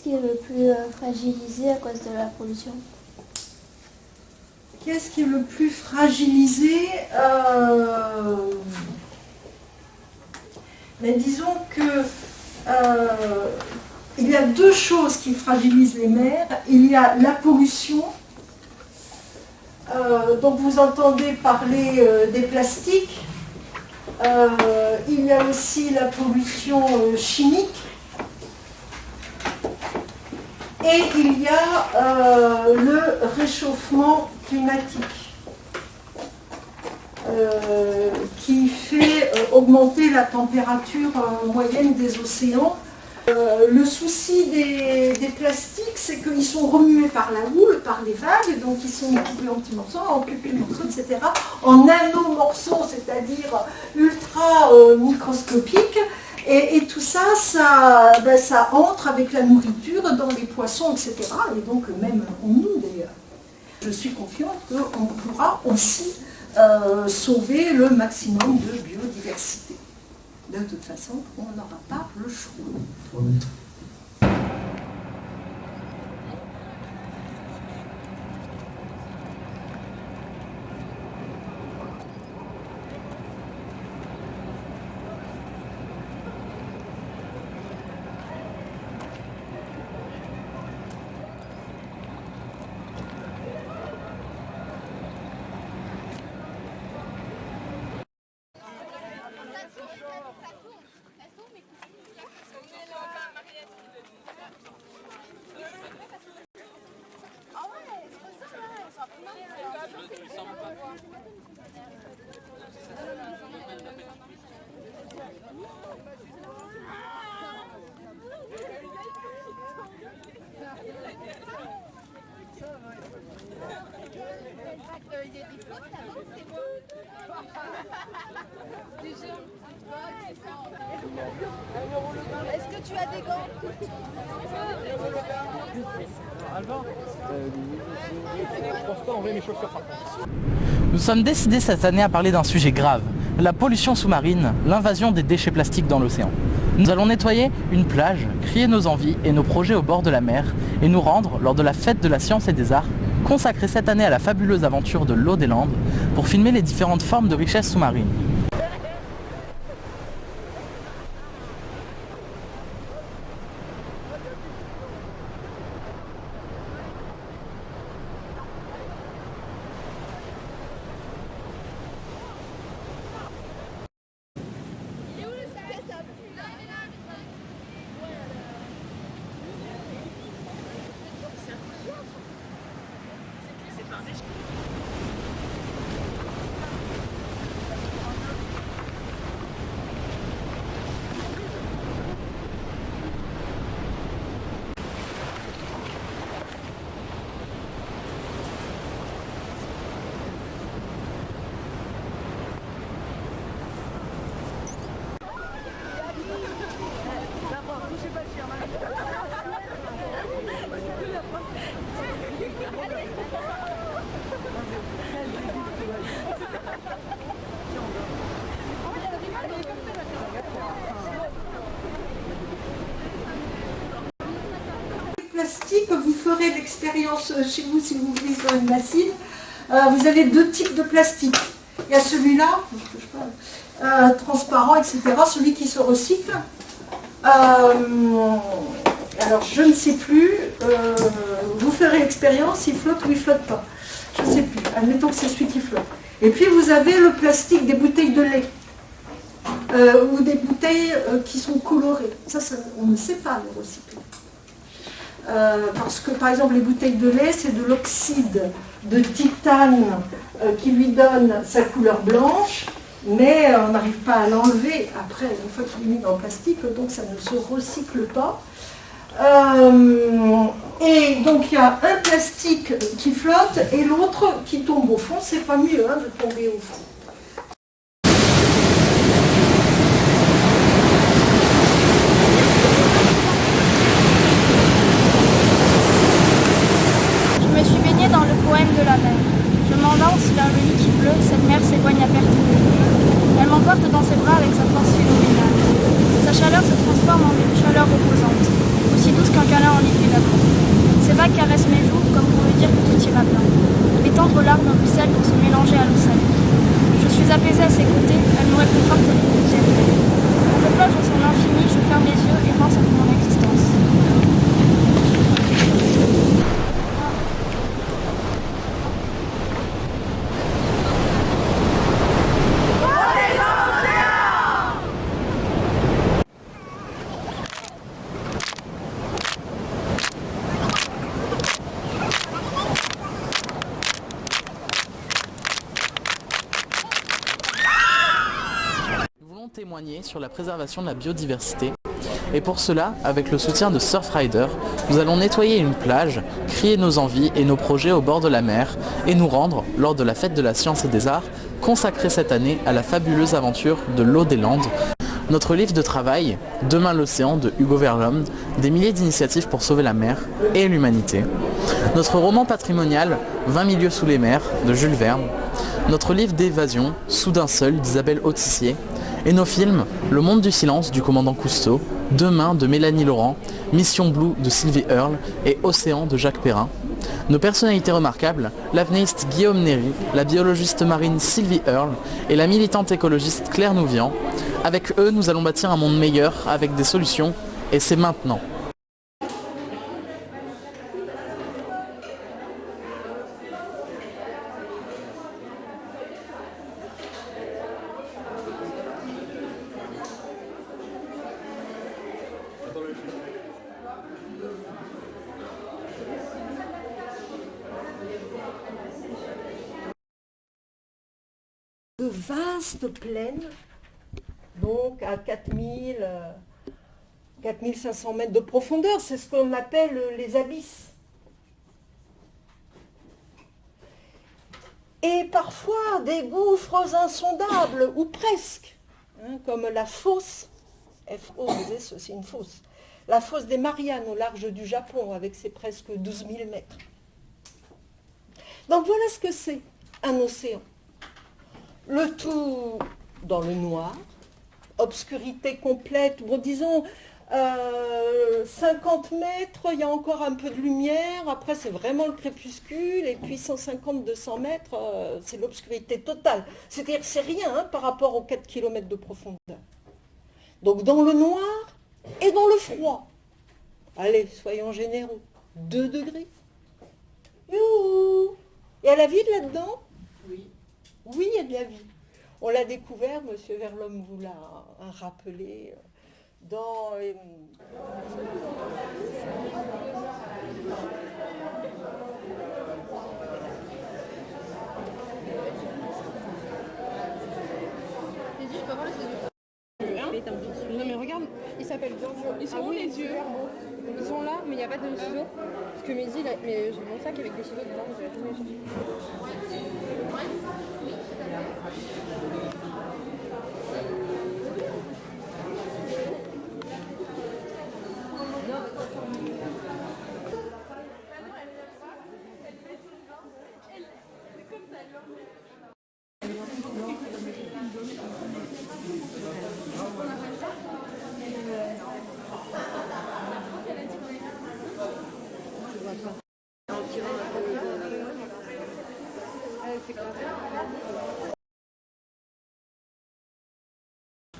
qui est le plus fragilisé à cause de la pollution? Qu'est-ce qui est le plus fragilisé? Mais disons que il y a deux choses qui fragilisent les mers. Il y a la pollution, donc vous entendez parler des plastiques. Il y a aussi la pollution chimique. Et il y a le réchauffement climatique qui fait augmenter la température moyenne des océans. Le souci des plastiques, c'est qu'ils sont remués par la houle, par les vagues, donc ils sont coupés en petits morceaux, etc., en nanomorceaux, c'est-à-dire ultra microscopiques. Et tout ça, ça entre avec la nourriture dans les poissons, etc. Et donc même en nous d'ailleurs. Je suis confiante qu'on pourra aussi sauver le maximum de biodiversité. De toute façon, on n'aura pas le choix. Est-ce que tu as des gants? Nous sommes décidés cette année à parler d'un sujet grave, la pollution sous-marine, l'invasion des déchets plastiques dans l'océan. Nous allons nettoyer une plage, crier nos envies et nos projets au bord de la mer et nous rendre lors de la fête de la science et des arts, consacrée cette année à la fabuleuse aventure de l'eau des Landes, pour filmer les différentes formes de richesse sous-marine. Plastique, vous ferez l'expérience chez vous si vous vivez sur une bassine. Vous avez deux types de plastique. Il y a celui-là, transparent, etc., celui qui se recycle. Alors je ne sais plus, vous ferez l'expérience, il flotte ou il flotte pas. Je ne sais plus, admettons que c'est celui qui flotte. Et puis vous avez le plastique des bouteilles de lait. Ou des bouteilles qui sont colorées. Ça, on ne sait pas les recycler. Parce que par exemple les bouteilles de lait, c'est de l'oxyde de titane qui lui donne sa couleur blanche, mais on n'arrive pas à l'enlever après, une fois qu'il est mis dans le plastique, donc ça ne se recycle pas. Et donc il y a un plastique qui flotte et l'autre qui tombe au fond. C'est pas mieux de tomber au fond. Dans le poème de la mer. Je m'enlance vers le lit qui pleut, cette mer s'éloigne à perte de vue. Elle m'emporte dans ses bras avec sa force phénoménale. Sa chaleur se transforme en une chaleur reposante. aussi douce qu'un câlin en liquide à l'eau. Ces vagues caressent mes joues comme pour me dire que tout ira bien. Mes tendres larmes ruissellent pour se mélanger à l'eau salée. Je suis apaisée à ses côtés, elle me réconforte et me tient. Quand je plonge dans son infini, je ferme les yeux et pense à mon existence. Témoigner sur la préservation de la biodiversité et pour cela, avec le soutien de Surfrider, nous allons nettoyer une plage, crier nos envies et nos projets au bord de la mer et nous rendre, lors de la fête de la science et des arts, consacrée cette année à la fabuleuse aventure de l'eau des Landes. Notre livre de travail, Demain l'océan de Hugo Verlinde, des milliers d'initiatives pour sauver la mer et l'humanité. Notre roman patrimonial, 20 milieux sous les mers de Jules Verne. Notre livre d'évasion, Soudain seul d'Isabelle Autissier. Et nos films, Le monde du silence du commandant Cousteau, Demain de Mélanie Laurent, Mission Blue de Sylvie Earle et Océan de Jacques Perrin. Nos personnalités remarquables, l'apnéiste Guillaume Néry, la biologiste marine Sylvie Earle et la militante écologiste Claire Nouvian. Avec eux, nous allons bâtir un monde meilleur avec des solutions et c'est maintenant. De vastes plaines, donc à 4500 mètres de profondeur, c'est ce qu'on appelle les abysses. Et parfois des gouffres insondables, ou presque, comme la fosse, F-O-S, c'est une fosse, la fosse des Mariannes au large du Japon, avec ses presque 12 000 mètres. Donc voilà ce que c'est, un océan. Le tout dans le noir, obscurité complète, bon disons 50 mètres, il y a encore un peu de lumière, après c'est vraiment le crépuscule, et puis 150-200 mètres, c'est l'obscurité totale. C'est-à-dire c'est rien par rapport aux 4 km de profondeur. Donc dans le noir et dans le froid. Allez, soyons généreux, 2 degrés. Youhou! Il y a la vie là-dedans ? Oui. Oui, il y a de la vie. On l'a découvert, M. Verlhomme vous l'a rappelé, dans... Non mais regarde, il s'appelle Giorgio. Ils sont où les yeux? Ils sont là, mais il n'y a pas de ciseaux. Parce que Mehdi, mais j'ai mon sac avec des ciseaux dedans.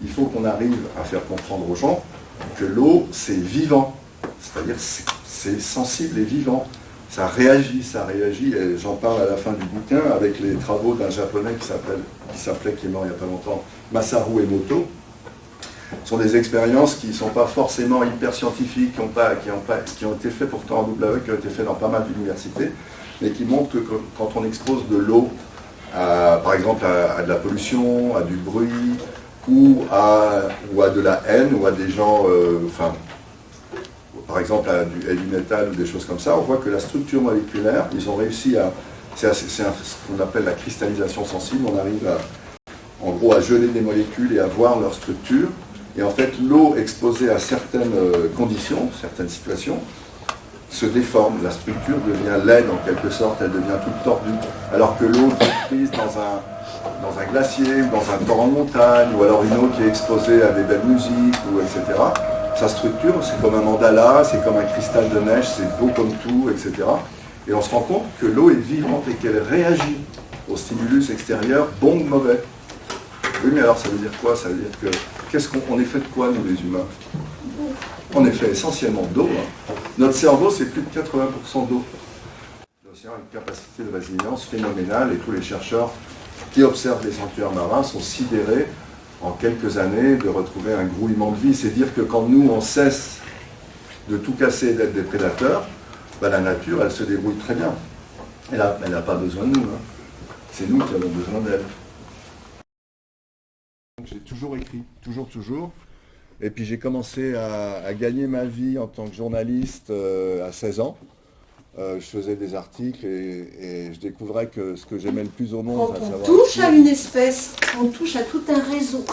Il faut qu'on arrive à faire comprendre aux gens que l'eau, c'est vivant, c'est-à-dire c'est sensible et vivant. Ça réagit, et j'en parle à la fin du bouquin avec les travaux d'un japonais qui est mort il n'y a pas longtemps, Masaru Emoto. Ce sont des expériences qui ne sont pas forcément hyper scientifiques, qui ont été faites pourtant en double aveugle, qui ont été faites dans pas mal d'universités, mais qui montrent que quand on expose de l'eau, par exemple à de la pollution, à du bruit, ou à de la haine, ou à des gens, par exemple à du heavy metal ou des choses comme ça, on voit que la structure moléculaire, ils ont réussi à... C'est ce qu'on appelle la cristallisation sensible, on arrive en gros à geler des molécules et à voir leur structure. Et en fait, l'eau exposée à certaines conditions, certaines situations, se déforme. La structure devient laide en quelque sorte, elle devient toute tordue. Alors que l'eau qui est prise dans un glacier ou dans un torrent de montagne, ou alors une eau qui est exposée à des belles musiques, etc., sa structure, c'est comme un mandala, c'est comme un cristal de neige, c'est beau comme tout, etc. Et on se rend compte que l'eau est vivante et qu'elle réagit au stimulus extérieur, bon ou mauvais. Oui, mais alors ça veut dire quoi? Ça veut dire que, on est fait de quoi, nous les humains? On est fait essentiellement d'eau. Hein. Notre cerveau, c'est plus de 80% d'eau. L'océan a une capacité de résilience phénoménale et tous les chercheurs qui observent les sanctuaires marins sont sidérés en quelques années de retrouver un grouillement de vie. C'est dire que quand nous, on cesse de tout casser et d'être des prédateurs, ben, la nature, elle se débrouille très bien. Elle n'a pas besoin de nous. Hein. C'est nous qui avons besoin d'elle. J'ai toujours écrit, toujours. Et puis j'ai commencé à gagner ma vie en tant que journaliste à 16 ans. Je faisais des articles et je découvrais que ce que j'aimais le plus au monde... Quand on touche à une espèce, on touche à tout un réseau.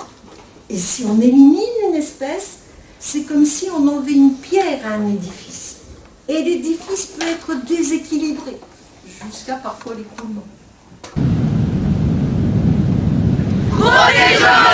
Et si on élimine une espèce, c'est comme si on enlevait une pierre à un édifice. Et l'édifice peut être déséquilibré, jusqu'à parfois l'écroulement. Protégeons